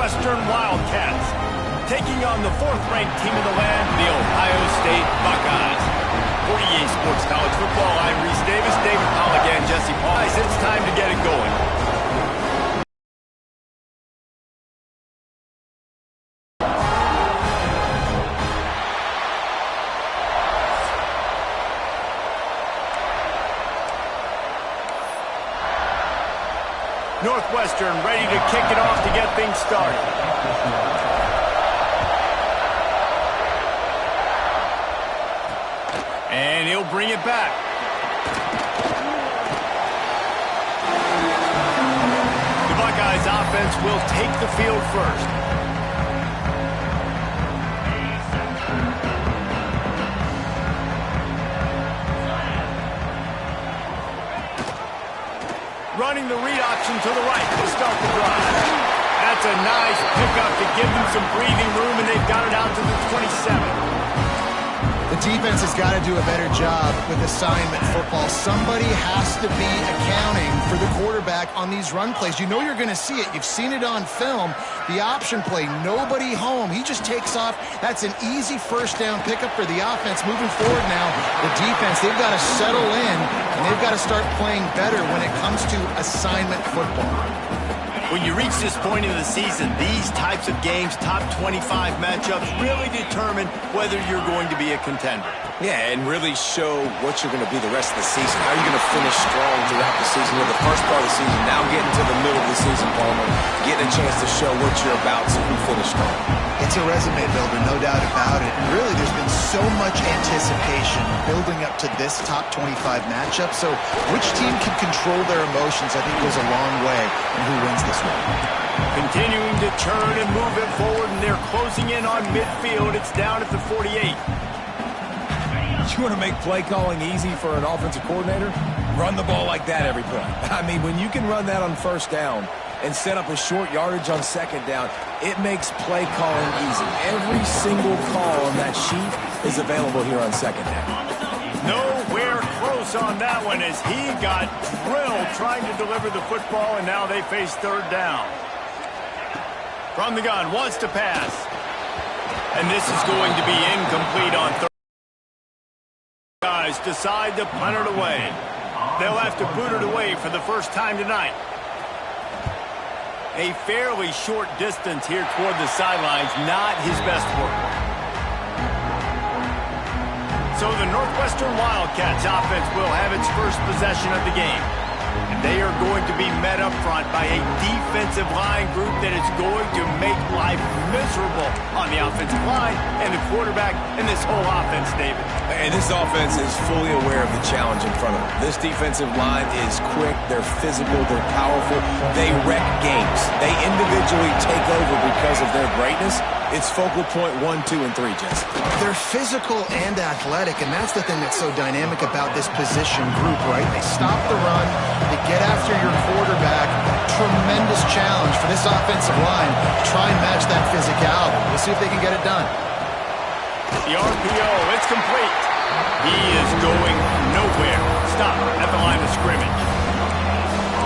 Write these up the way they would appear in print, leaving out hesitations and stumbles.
Northwestern Wildcats, taking on the 4th-ranked team in the land, the Ohio State Buckeyes. For EA Sports College Football, I'm Reese Davis, David Pollack, and Jesse Paul. It's time to get it going. Northwestern ready to kick it off to get things started. And he'll bring it back. The Buckeyes offense will take the field first. Running the read option to the right to start the drive. That's a nice pickup to give them some breathing room, and they've got it out to the 27. The defense has got to do a better job with assignment football. Somebody has to be accounting for the quarterback on these run plays. You know you're going to see it. You've seen it on film. The option play, nobody home. He just takes off. That's an easy first down pickup for the offense. Moving forward now, the defense, they've got to settle in, and they've got to start playing better when it comes to assignment football. When you reach this point in the season, these types of games, top 25 matchups, really determine whether you're going to be a contender. Yeah, and really show what you're going to be the rest of the season. How are you going to finish strong throughout the season? With the first part of the season, now getting to the middle of the season, Palmer, getting a chance to show what you're about so you finish strong. It's a resume builder, no doubt about it. And really, there's been so much anticipation building up to this top 25 matchup. So which team can control their emotions, I think, goes a long way in who wins this one. Continuing to turn and move it forward, and they're closing in on midfield. It's down at the 48. You want to make play calling easy for an offensive coordinator? Run the ball like that every play. I mean, when you can run that on first down and set up a short yardage on second down, it makes play calling easy. Every single call on that sheet is available here on second down. Nowhere close on that one as he got drilled trying to deliver the football, and now they face third down. From the gun, wants to pass. And this is going to be incomplete on third. Guys decide to punt it away. They'll have to boot it away for the first time tonight. A fairly short distance here toward the sidelines, not his best work. So the Northwestern Wildcats offense will have its first possession of the game. And they are going to be met up front by a defensive line group that is going to make life miserable on the offensive line and the quarterback and this whole offense, David. And this offense is fully aware of the challenge in front of them. This defensive line is quick, they're physical, they're powerful, they wreck games. They individually take over because of their greatness. It's focal point 1, 2, and 3, Jesse. They're physical and athletic, and that's the thing that's so dynamic about this position group, right? They stop the run, they get after your quarterback. Tremendous challenge for this offensive line to try and match that physicality. We'll see if they can get it done. The RPO, it's complete. He is going nowhere. Stop at the line of scrimmage.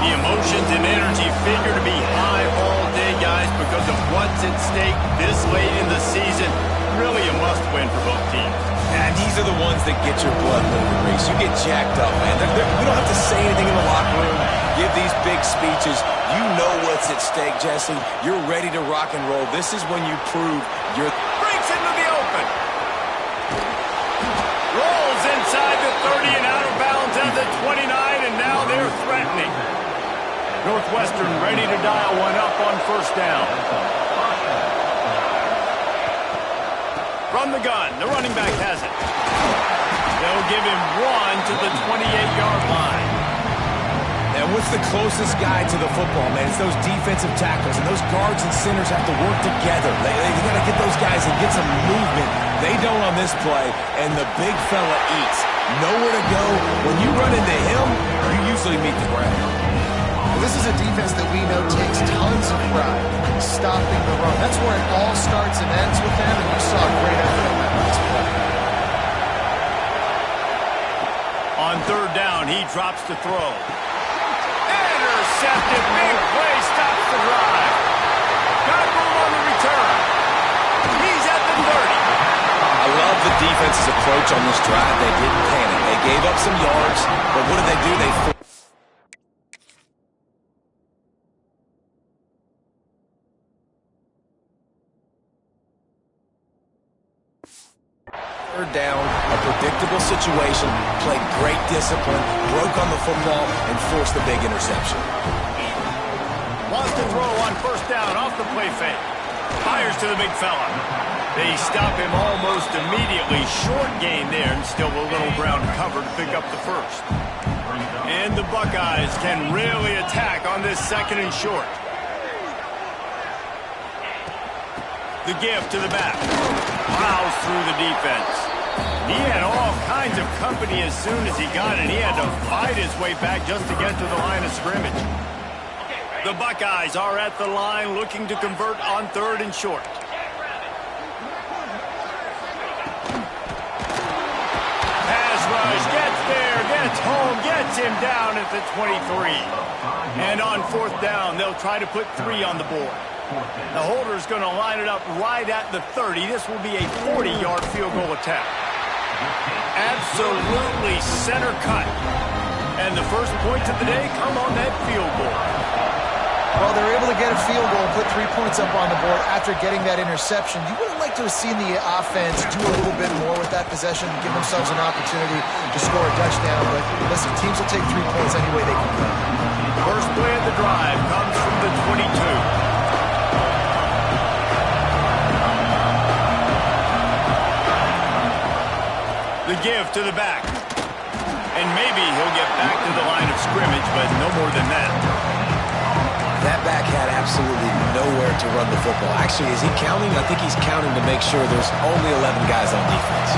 The emotions and energy figure to be high all day, guys, because of what's at stake this late in the season. Really a must-win for both teams. And these are the ones that get your blood moving, Reese. You get jacked up, man. We don't have to say anything in the locker room, give these big speeches. You know what's at stake, Jesse. You're ready to rock and roll. This is when you prove you're... Breaks into the open. Rolls inside the 30 and out of bounds at the 29, and now they're threatening. Northwestern ready to dial one up on first down. From the gun, the running back has it. They'll give him one to the 28-yard line. And what's the closest guy to the football, man? It's those defensive tackles, and those guards and centers have to work together. They got to get those guys and get some movement. They don't on this play, and the big fella eats. Nowhere to go. When you run into him, you usually meet the ground. This is a defense that we know takes tons of pride stopping the run. That's where it all starts and ends with them, and you saw a great effort on that last play. On third down, he drops to throw. Intercepted, big play, stops the drive. Got defense's approach on this drive, they didn't panic. They gave up some yards, but what did they do? They third down, a predictable situation, played great discipline, broke on the football, and forced the big interception. Wants to throw on first down off the play fake. Fires to the big fella. They stop him almost immediately. Short gain there, and still a little ground cover to pick up the first. And the Buckeyes can really attack on this second and short. The give to the back. Plows through the defense. He had all kinds of company as soon as he got it. He had to fight his way back just to get to the line of scrimmage. The Buckeyes are at the line looking to convert on third and short. Pass rush, gets there, gets home, gets him down at the 23. And on fourth down, they'll try to put 3 on the board. The holder's going to line it up right at the 30. This will be a 40-yard field goal attempt. Absolutely center cut. And the first points of the day come on that field goal. Well, they're able to get a field goal, put 3 points up on the board after getting that interception. You would have liked to have seen the offense do a little bit more with that possession, give themselves an opportunity to score a touchdown. But listen, teams will take 3 points any way they can come. First play of the drive comes from the 22. The give to the back. And maybe he'll get back to the line of scrimmage, but no more than that. That back had absolutely nowhere to run the football. Actually, is he counting? I think he's counting to make sure there's only 11 guys on defense.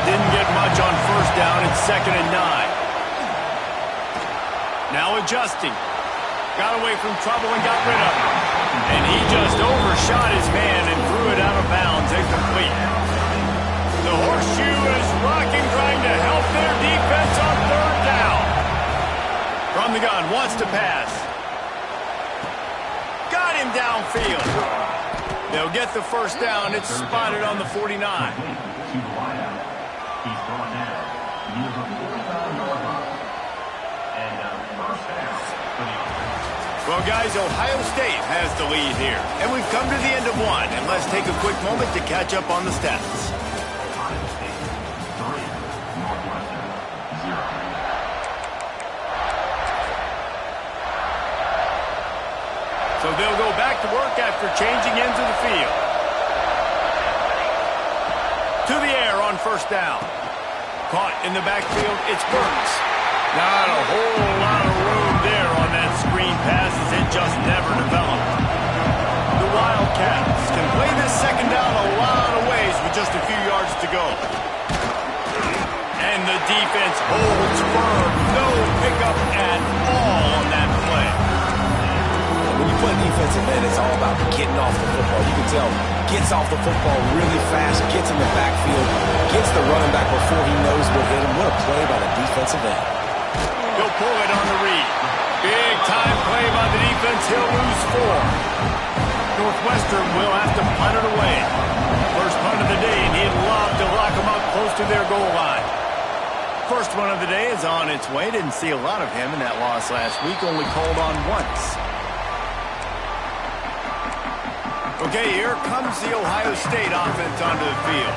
Didn't get much on first down. It's 2nd and 9. Now adjusting. Got away from trouble and got rid of it. And he just overshot his man and threw it out of bounds, incomplete. The horseshoe is rocking, trying to help their defense on third down. From the gun, wants to pass. Got him downfield. They'll get the first down. It's spotted on the 49. Well, guys, Ohio State has the lead here. And we've come to the end of one. And let's take a quick moment to catch up on the stats. So they'll go back to work after changing ends of the field. To the air on first down. Caught in the backfield, it's Burks. Not a whole lot of room there on that screen pass as it just never developed. The Wildcats can play this second down a lot of ways with just a few yards to go. And the defense holds firm. No pickup at all on that play. When you play defensive end, it's all about getting off the football. You can tell, gets off the football really fast, gets in the backfield, gets the running back before he knows what hit him. What a play by the defensive end. He'll pull it on the read. Big time play by the defense. He'll lose 4. Northwestern will have to punt it away. First punt of the day, and he'd love to lock them up close to their goal line. First one of the day is on its way. Didn't see a lot of him in that loss last week. Only called on once. Okay, here comes the Ohio State offense onto the field.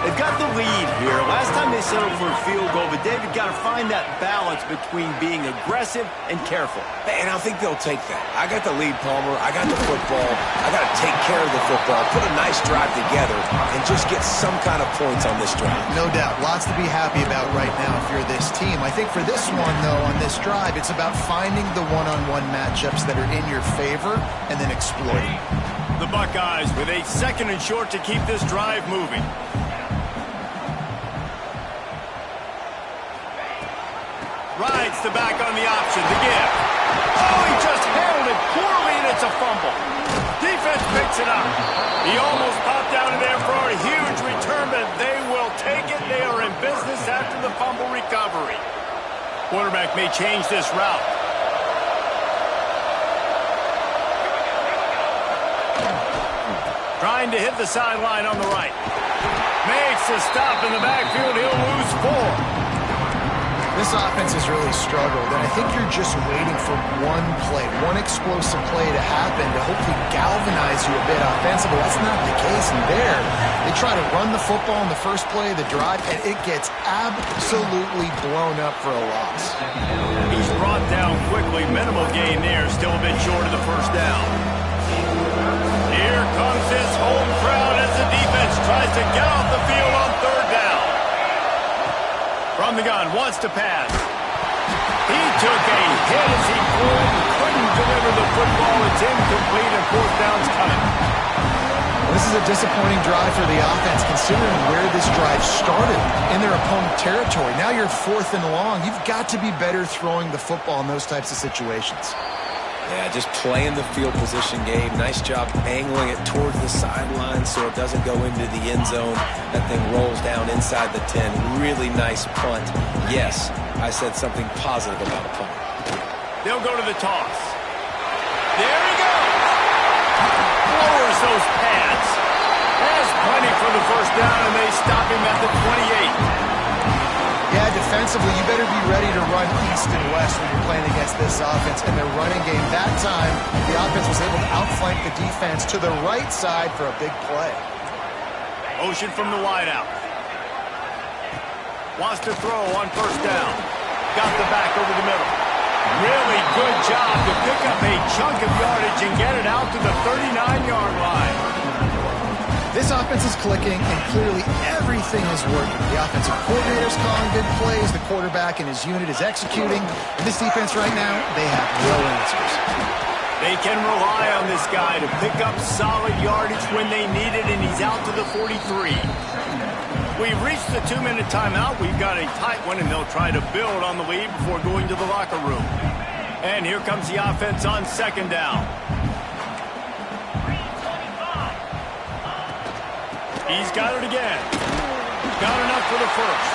They've got the lead here. Last time they settled for a field goal, but David got to find that balance between being aggressive and careful. And I think they'll take that. I got the lead, Palmer. I got the football. I got to take care of the football, put a nice drive together, and just get some kind of points on this drive. No doubt. Lots to be happy about right now if you're this team. I think for this one, though, on this drive, it's about finding the one-on-one matchups that are in your favor and then exploiting. The Buckeyes with a second and short to keep this drive moving. Rides the back on the option, the give. Oh, he just handled it poorly, and it's a fumble. Defense picks it up. He almost popped out of there for a huge return, but they will take it. They are in business after the fumble recovery. Quarterback may change this route. Trying to hit the sideline on the right. Makes a stop in the backfield. He'll lose 4. This offense has really struggled, and I think you're just waiting for one play, one explosive play to happen to hopefully galvanize you a bit offensively. That's not the case, and there, they try to run the football in the first play of the drive, and it gets absolutely blown up for a loss. He's brought down quickly. Minimal gain there, still a bit short of the first down. Here comes his home crowd as the defense tries to get off the field on third down. From the gun, wants to pass. He took a hit as he threw it and couldn't deliver the football. It's incomplete and fourth down's coming. Well, this is a disappointing drive for the offense considering where this drive started in their opponent territory. Now you're 4th and long. You've got to be better throwing the football in those types of situations. Yeah, just playing the field position game. Nice job angling it towards the sideline so it doesn't go into the end zone. That thing rolls down inside the 10. Really nice punt. Yes, I said something positive about a punt. They'll go to the toss. There he goes. Lowers those pads. Has plenty for the first down, and they stop him at the 28. Yeah, defensively, you better be ready to run east and west when you're playing against this offense and their running game. That time, the offense was able to outflank the defense to the right side for a big play. Motion from the wideout. Wants to throw on first down. Got the back over the middle. Really good job to pick up a chunk of yardage and get it out to the 39-yard line. This offense is clicking, and clearly everything is working. The offensive coordinator's calling good plays. The quarterback and his unit is executing. And this defense right now, they have no answers. They can rely on this guy to pick up solid yardage when they need it, and he's out to the 43. We've reached the 2-minute timeout. We've got a tight one, and they'll try to build on the lead before going to the locker room. And here comes the offense on second down. He's got it again. Got enough for the first.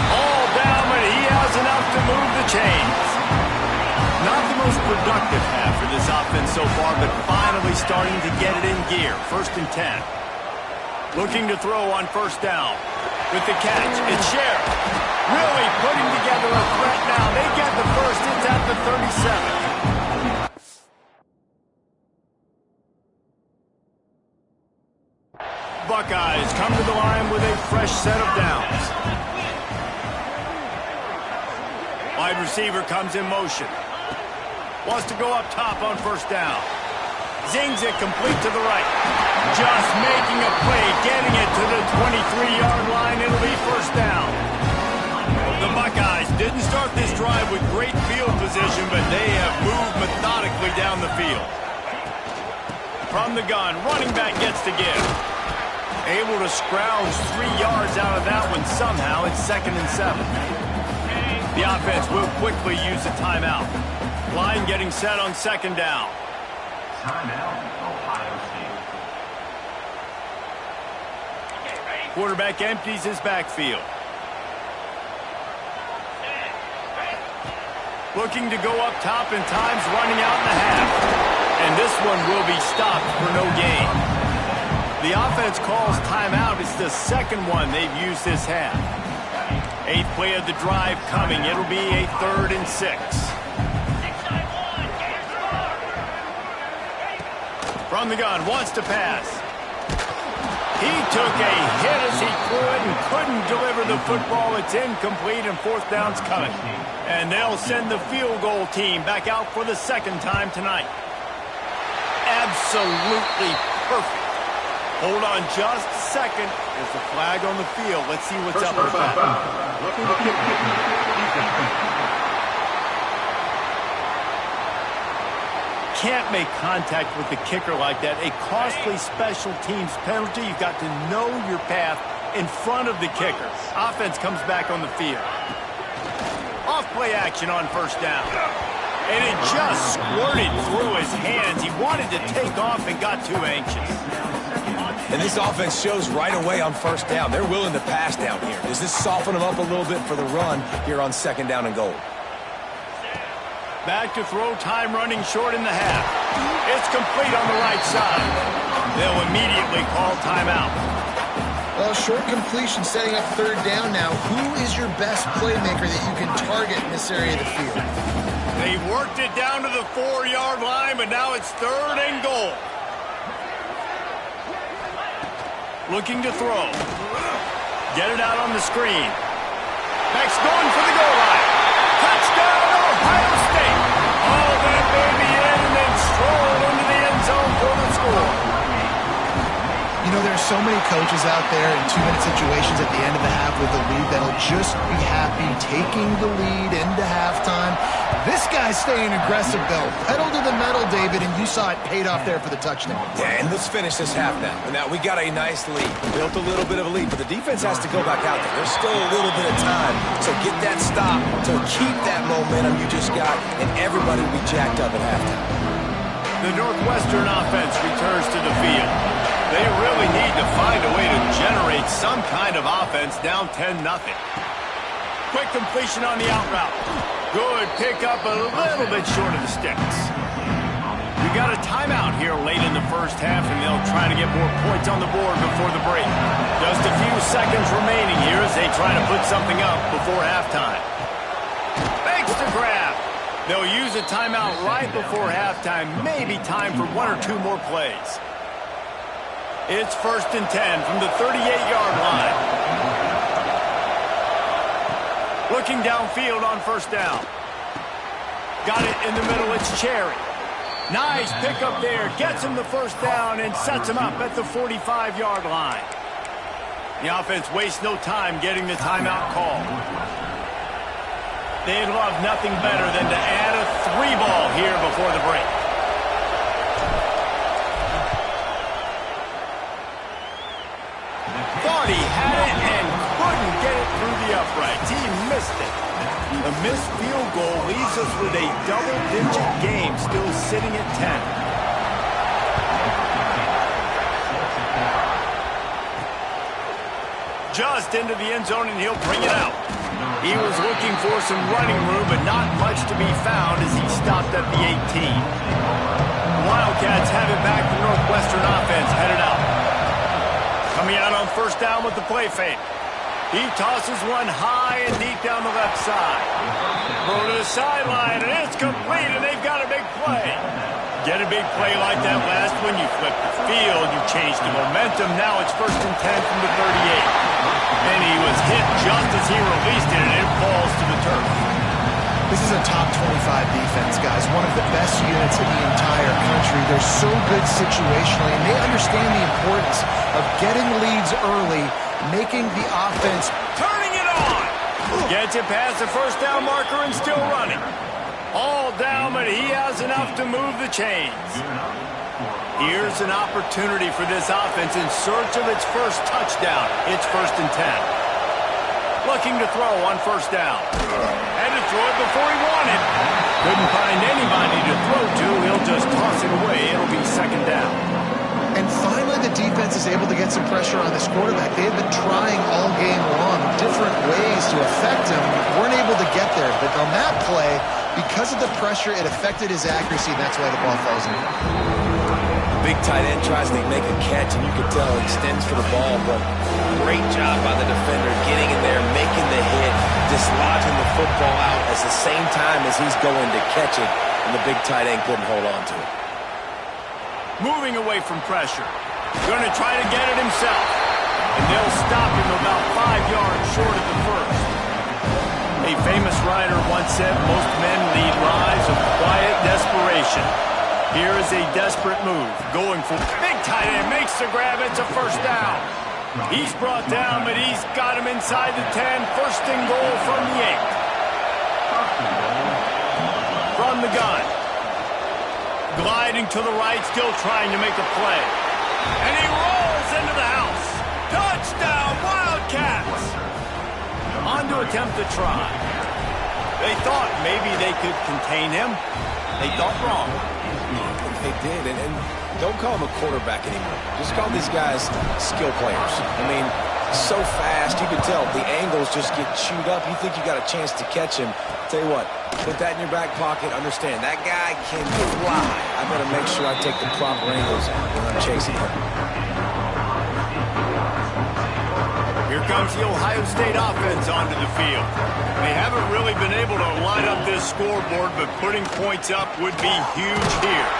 All down, but he has enough to move the chains. Not the most productive half for this offense so far, but finally starting to get it in gear. 1st and 10. Looking to throw on first down. With the catch, it's Sheriff. Really putting together a threat now. They get the first. It's at the 37. Buckeyes come to the line with a fresh set of downs. Wide receiver comes in motion. Wants to go up top on first down. Zings it complete to the right. Just making a play, getting it to the 23-yard line. It'll be first down. The Buckeyes didn't start this drive with great field position, but they have moved methodically down the field. From the gun, running back gets to give. Able to scrounge 3 yards out of that one somehow. It's 2nd and 7. The offense will quickly use a timeout. Line getting set on second down. Timeout, Ohio State. Quarterback empties his backfield. Looking to go up top in times, running out in the half. And this one will be stopped for no gain. The offense calls timeout. It's the second one they've used this half. 8th play of the drive coming. It'll be a 3rd and 6. From the gun, wants to pass. He took a hit as he threw it and couldn't deliver the football. It's incomplete and fourth down's coming. And they'll send the field goal team back out for the second time tonight. Absolutely perfect. Hold on just a second. There's a flag on the field. Let's see what's up with that. Can't make contact with the kicker like that. A costly special teams penalty. You've got to know your path in front of the kicker. Offense comes back on the field. Off play action on first down. And it just squirted through his hands. He wanted to take off and got too anxious. And this offense shows right away on first down. They're willing to pass down here. Does this soften them up a little bit for the run here on second down and goal? Back to throw, time running short in the half. It's complete on the right side. They'll immediately call timeout. Well, short completion setting up third down now. Who is your best playmaker that you can target in this area of the field? They've worked it down to the 4-yard line, but now it's 3rd and goal. Looking to throw. Get it out on the screen. Next going for the goal line. Touchdown, Ohio State. All that baby in and then stroll into the end zone for the score. You know, there's so many coaches out there in 2-minute situations at the end of the half with the lead that'll just be happy taking the lead into halftime. This guy's staying aggressive, though. Pedal to the metal, David, and you saw it paid off there for the touchdown. Yeah, and let's finish this half now. Now, we got a nice lead. Built a little bit of a lead, but the defense has to go back out there. There's still a little bit of time. So get that stop to keep that momentum you just got, and everybody will be jacked up at halftime. The Northwestern offense returns to the field. They really need to find a way to generate some kind of offense down 10-0. Quick completion on the out route. Good pickup, a little bit short of the sticks. We got a timeout here late in the first half, and they'll try to get more points on the board before the break. Just a few seconds remaining here as they try to put something up before halftime. Thanks to grab. They'll use a timeout right before halftime. Maybe time for 1 or 2 more plays. It's 1st and 10 from the 38-yard line. Looking downfield on 1st down. Got it in the middle, it's Cherry. Nice pickup there, gets him the 1st down and sets him up at the 45-yard line. The offense wastes no time getting the timeout call. They'd love nothing better than to add a 3-ball here before the break. Thought he had it and couldn't get it through the uprights. He missed it. The missed field goal leaves us with a double-digit game still sitting at 10. Just into the end zone, and he'll bring it out. He was looking for some running room, but not much to be found as he stopped at the 18. Wildcats have it back. The Northwestern offense headed out. Coming out on 1st down with the play fake. He tosses one high and deep down the left side. Throw to the sideline, and it's complete, and they've got a big play. Get a big play like that last one, you flip the field, you change the momentum. Now it's 1st and 10 from the 38. And he was hit just as he released it, and it falls to the turf. This is a top 25 defense, guys. One of the best units in the entire country. They're so good situationally, and they understand the importance of getting leads early, making the offense. Turning it on! Gets it past the 1st down marker and still running. All down, but he has enough to move the chains. Here's an opportunity for this offense in search of its 1st touchdown. It's 1st and 10. Looking to throw on 1st down. Had to throw it before he wanted. Couldn't find anybody to throw to. He'll just toss it away. It'll be 2nd down. And finally, the defense is able to get some pressure on this quarterback. They have been trying all game long different ways to affect him. Weren't able to get there. But on that play, because of the pressure, it affected his accuracy, and that's why the ball falls in. Big tight end tries to make a catch, and you can tell he extends for the ball, but great job by the defender getting in there, making the hit, dislodging the football out at the same time as he's going to catch it, and the big tight end couldn't hold on to it. Moving away from pressure. Going to try to get it himself. And they'll stop him about 5 yards short of the 1st. A famous writer once said, most men lead lives of quiet desperation. Here is a desperate move. Going for big tight end. Makes the grab. It's a 1st down. He's brought down, but he's got him inside the 10. 1st and goal from the 8. From the gun. Gliding to the right, still trying to make a play. And he rolls into the house. Touchdown, Wildcats! On to attempt to try. They thought maybe they could contain him. They thought wrong. They did, and don't call him a quarterback anymore. Just call these guys skill players. I mean, so fast, you can tell the angles just get chewed up. You think you got a chance to catch him. Tell you what, put that in your back pocket. Understand, that guy can fly. I better make sure I take the proper angles when I'm chasing him. comes the Ohio State offense onto the field. They haven't really been able to line up this scoreboard, but putting points up would be huge here.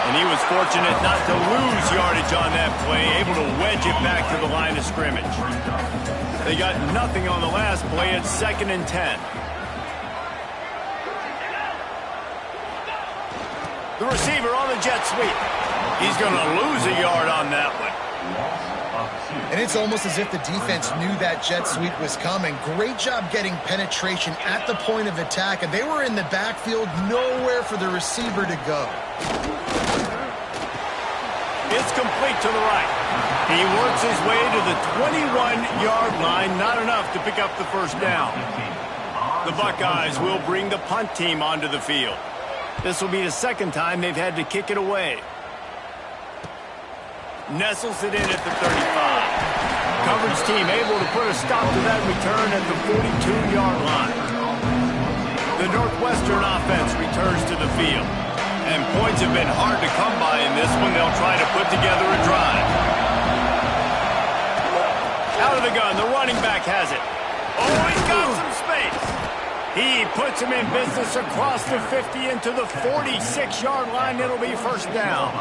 And he was fortunate not to lose yardage on that play, able to wedge it back to the line of scrimmage. They got nothing on the last play. It's 2nd and 10. The receiver on the jet sweep. He's going to lose a yard on that one. And it's almost as if the defense knew that jet sweep was coming. Great job getting penetration at the point of attack, and they were in the backfield, nowhere for the receiver to go. It's complete to the right. He works his way to the 21-yard line, not enough to pick up the first down. The Buckeyes will bring the punt team onto the field. This will be the second time they've had to kick it away. Nestles it in at the 35. Coverage team able to put a stop to that return at the 42-yard line. The Northwestern offense returns to the field. And points have been hard to come by in this one. They'll try to put together a drive. Out of the gun, the running back has it. Oh, he's got some space. He puts him in business across the 50 into the 46-yard line. It'll be first down.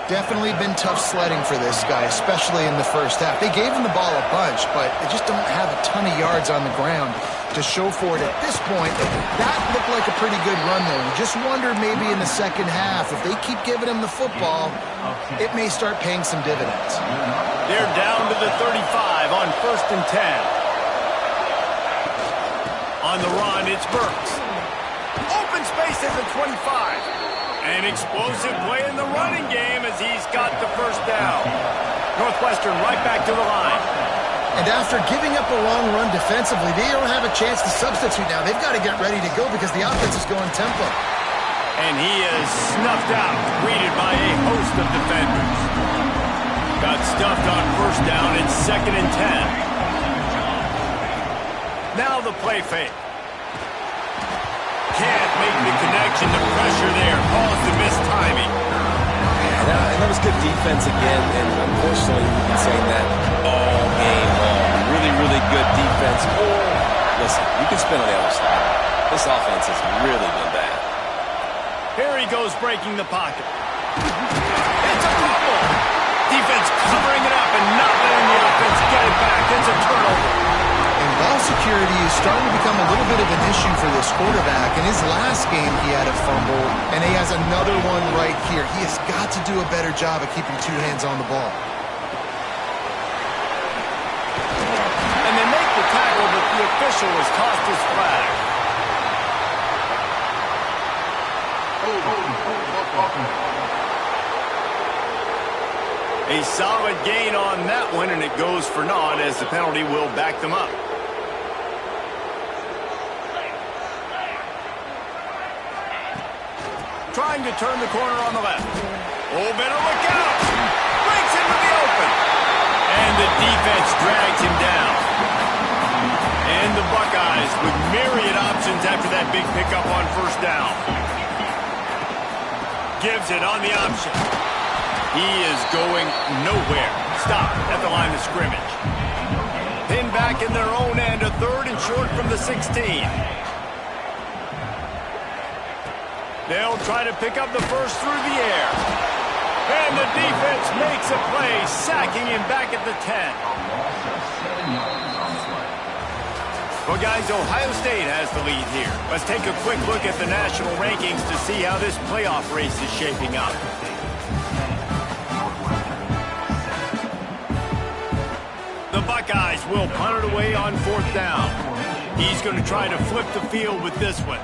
Definitely been tough sledding for this guy, especially in the first half. They gave him the ball a bunch, but they just don't have a ton of yards on the ground to show for it at this point. That looked like a pretty good run, though. You just wonder maybe in the second half, if they keep giving him the football, it may start paying some dividends. They're down to the 35 on 1st and 10. On the run, it's Burks. Open space at the 25. An explosive play in the running game as he's got the first down. Northwestern right back to the line. And after giving up a long run defensively, they don't have a chance to substitute now. They've got to get ready to go because the offense is going tempo. And he is snuffed out, greeted by a host of defenders. Got stuffed on first down. It's 2nd and 10. Now the play fake. Can't make the connection. The pressure there caused the missed timing. And that was good defense again, and unfortunately we've been saying that all game long. Really, really good defense. Or, listen, you can spin on the other side. This offense has really been bad. Here he goes breaking the pocket. It's a fumble. Defense covering it up and not letting the offense get it back. It's a turnover. And ball security is starting to become a little bit of an issue for this quarterback. In his last game, he had a fumble, and he has another one right here. He has got to do a better job of keeping two hands on the ball. And they make the tackle, but the official has tossed his flag. A solid gain on that one, and it goes for naught as the penalty will back them up. Trying to turn the corner on the left. Oh, better look out. Breaks into the open. And the defense drags him down. And the Buckeyes with myriad options after that big pickup on first down. Gives it on the option. He is going nowhere. Stop at the line of scrimmage. Pinned back in their own end, a 3rd and short from the 16. They'll try to pick up the first through the air. And the defense makes a play, sacking him back at the 10. Well, guys, Ohio State has the lead here. Let's take a quick look at the national rankings to see how this playoff race is shaping up. The Buckeyes will punt it away on 4th down. He's going to try to flip the field with this one.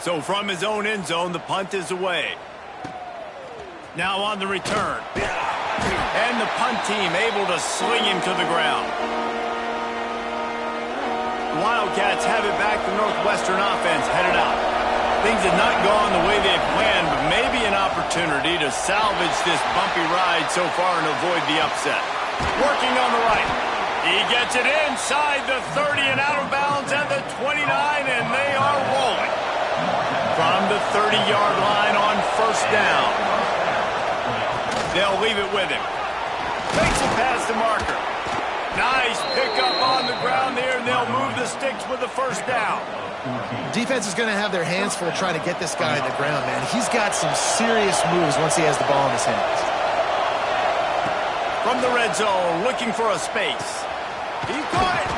So from his own end zone, the punt is away. Now on the return. And the punt team able to sling him to the ground. The Wildcats have it back. The Northwestern offense headed out. Things have not gone the way they've planned, but maybe an opportunity to salvage this bumpy ride so far and avoid the upset. Working on the right. He gets it inside the 30 and out of bounds at the 29, and they are rolling. From the 30-yard line on first down. They'll leave it with him. Makes it past the marker. Nice pickup on the ground there, and they'll move the sticks with the first down. Defense is going to have their hands full trying to get this guy on the ground, man. He's got some serious moves once he has the ball in his hands. From the red zone, looking for a space. He caught it.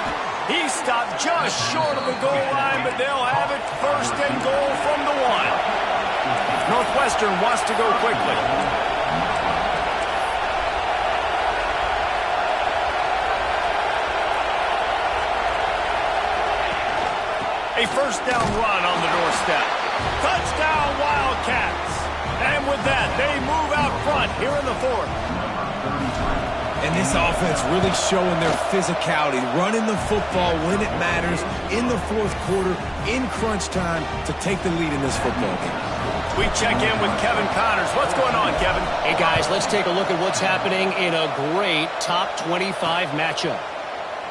He stopped just short of the goal line, but they'll have it first and goal from the 1. Northwestern wants to go quickly. A first down run on the doorstep. Touchdown, Wildcats. And with that, they move out front here in the 4th. And this offense really showing their physicality, running the football when it matters, in the 4th quarter, in crunch time, to take the lead in this football game. We check in with Kevin Connors. What's going on, Kevin? Hey, guys, let's take a look at what's happening in a great top 25 matchup.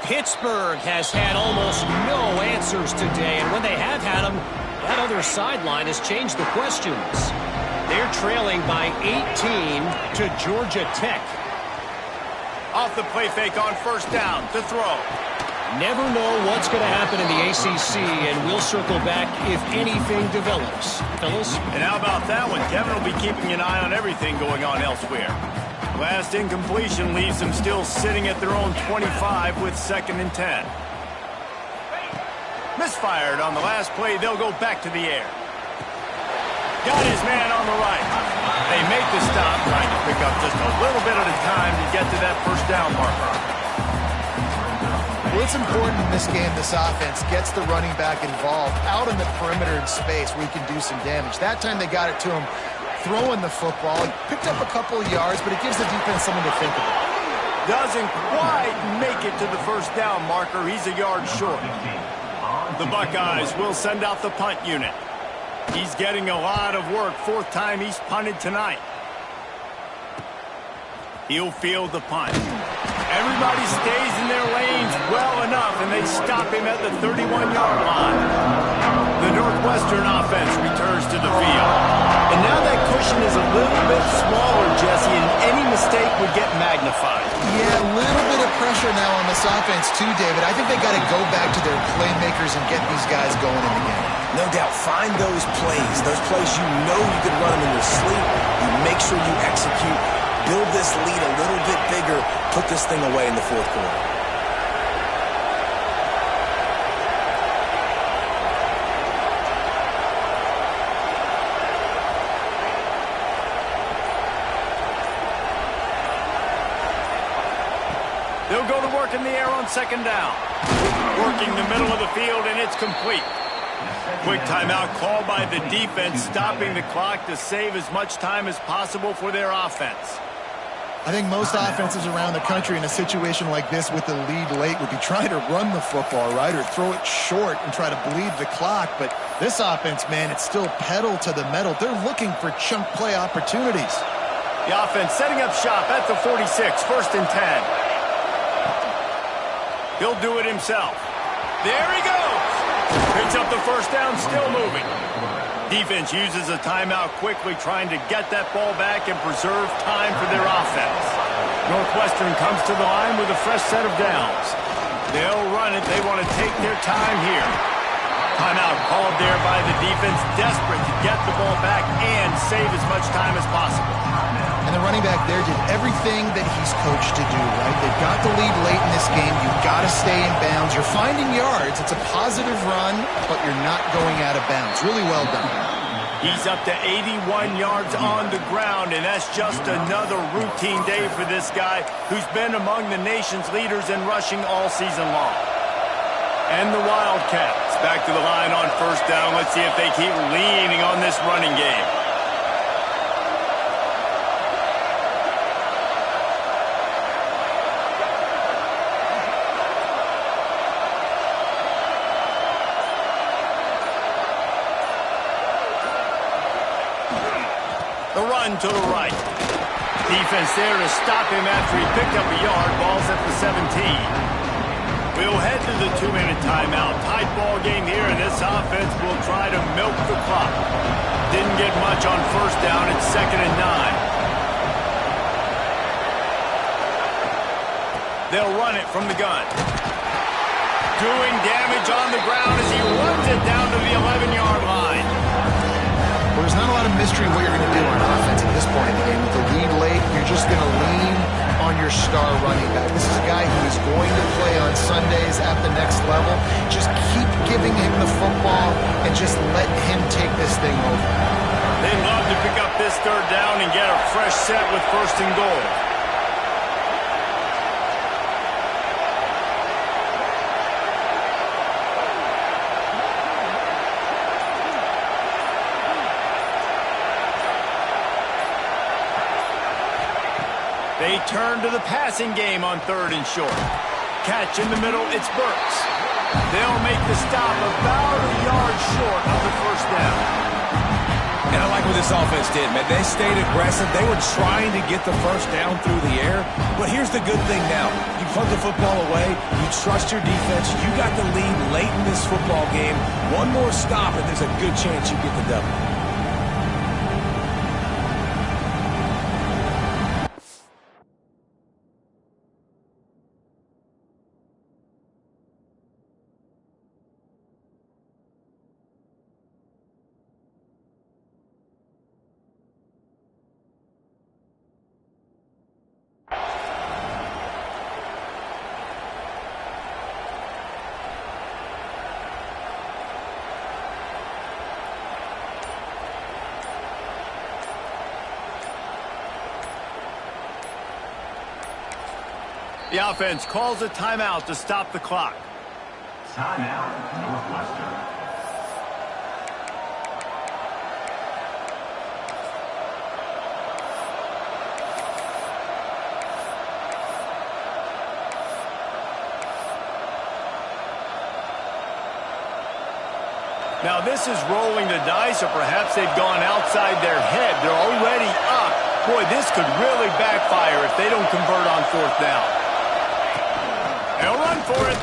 Pittsburgh has had almost no answers today, and when they have had them, that other sideline has changed the questions. They're trailing by 18 to Georgia Tech. Off the play fake on first down to throw. Never know what's going to happen in the ACC, and we'll circle back if anything develops. Fellas? And how about that one? Kevin will be keeping an eye on everything going on elsewhere. Last incompletion leaves them still sitting at their own 25 with 2nd and 10. Misfired on the last play. They'll go back to the air. Got his man on the right. They make the stop, trying to pick up just a little bit at a time to get to that first down marker. Well, it's important in this game, this offense gets the running back involved out in the perimeter in space where he can do some damage. That time they got it to him throwing the football. He picked up a couple of yards, but it gives the defense something to think about. Doesn't quite make it to the first down marker. He's a yard short. The Buckeyes will send out the punt unit. He's getting a lot of work. 4th time he's punted tonight. He'll field the punt. Everybody stays in their lanes well enough, and they stop him at the 31-yard line. The Northwestern offense returns to the field. And now that cushion is a little bit smaller, Jesse, and any mistake would get magnified. Yeah, a little bit of pressure now on this offense too, David. I think they got to go back to their playmakers and get these guys going in the game. No doubt, find those plays you know you can run them in your sleep. You make sure you execute, build this lead a little bit bigger, put this thing away in the 4th quarter. They'll go to work in the air on 2nd down. Working the middle of the field, and it's complete. Quick timeout called by the defense, stopping the clock to save as much time as possible for their offense. I think most offenses around the country in a situation like this with the lead late would be trying to run the football, right, or throw it short and try to bleed the clock. But this offense, man, it's still pedal to the metal. They're looking for chunk play opportunities. The offense setting up shop at the 46, 1st and 10. He'll do it himself. There he goes. Picks up the first down, still moving. Defense uses a timeout quickly, trying to get that ball back and preserve time for their offense. Northwestern comes to the line with a fresh set of downs. They'll run it. They want to take their time here. Timeout called there by the defense, desperate to get the ball back and save as much time as possible. And the running back there did everything that he's coached to do, right? They've got the lead late in this game. You've got to stay in bounds. You're finding yards. It's a positive run, but you're not going out of bounds. Really well done. He's up to 81 yards on the ground, and that's just another routine day for this guy who's been among the nation's leaders in rushing all season long. And the Wildcats back to the line on first down. Let's see if they keep leaning on this running game. The run to the right. Defense there to stop him after he picked up a yard. Ball's at the 17. We'll head to the 2-minute timeout. Tight ball game here, and this offense will try to milk the clock. Didn't get much on first down. It's 2nd and 9. They'll run it from the gun. Doing damage on the ground as he runs it down to the 11-yard line. Well, there's not a lot of mystery what you're going to do on offense at this point in the game. With the lead late, you're just going to lean on your star running back. This is a guy who is going to play on Sundays at the next level. Just keep giving him the football and just let him take this thing over. They'd love to pick up this third down and get a fresh set with 1st and goal. They turn to the passing game on 3rd and short. Catch in the middle, it's Burks. They'll make the stop about a yard short of the 1st down. And I like what this offense did, man. They stayed aggressive. They were trying to get the 1st down through the air. But here's the good thing now. You punt the football away. You trust your defense. You got the lead late in this football game. One more stop, and there's a good chance you get the W. The offense calls a timeout to stop the clock. Timeout, Northwestern. Now this is rolling the dice, or perhaps they've gone outside their head. They're already up. Boy, this could really backfire if they don't convert on 4th down. They'll run for it.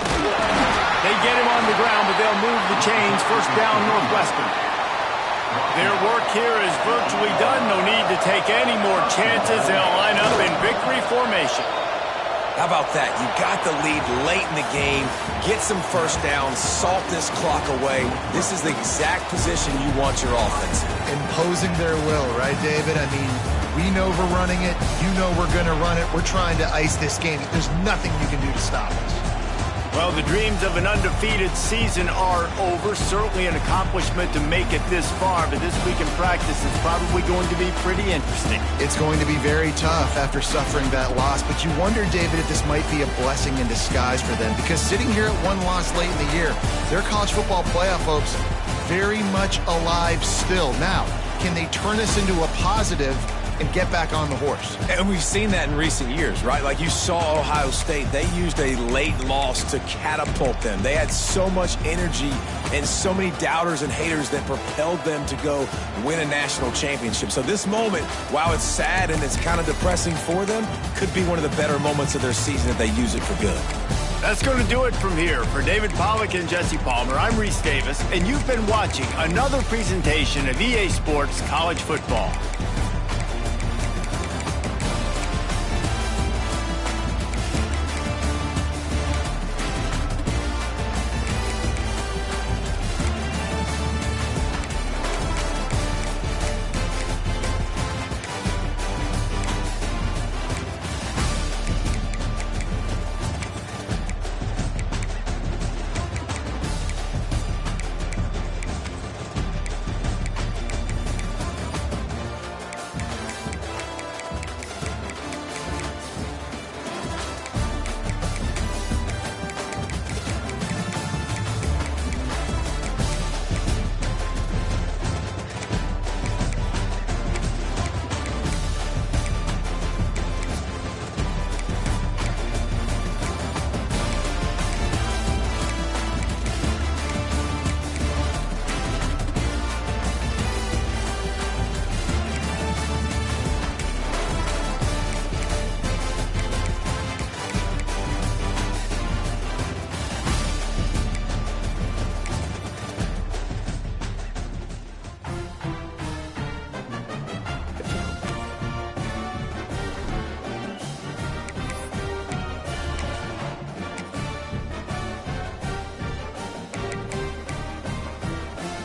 They get him on the ground, but they'll move the chains. 1st down, Northwestern. Their work here is virtually done. No need to take any more chances. They'll line up in victory formation. How about that? You got the lead late in the game. Get some 1st downs. Salt this clock away. This is the exact position you want your offense. Imposing their will, right, David? I mean, we know we're running it. You know we're going to run it. We're trying to ice this game. There's nothing you can do to stop us. Well, the dreams of an undefeated season are over. Certainly an accomplishment to make it this far, but this week in practice is probably going to be pretty interesting. It's going to be very tough after suffering that loss, but you wonder, David, if this might be a blessing in disguise for them, because sitting here at 1 loss late in the year, their college football playoff hopes very much alive still. Now, can they turn this into a positive and get back on the horse? And we've seen that in recent years, right? Like you saw Ohio State, they used a late loss to catapult them. They had so much energy and so many doubters and haters that propelled them to go win a national championship. So this moment, while it's sad and it's kind of depressing for them, could be one of the better moments of their season if they use it for good. That's going to do it from here. For David Pollack and Jesse Palmer, I'm Reese Davis, and you've been watching another presentation of EA Sports College Football.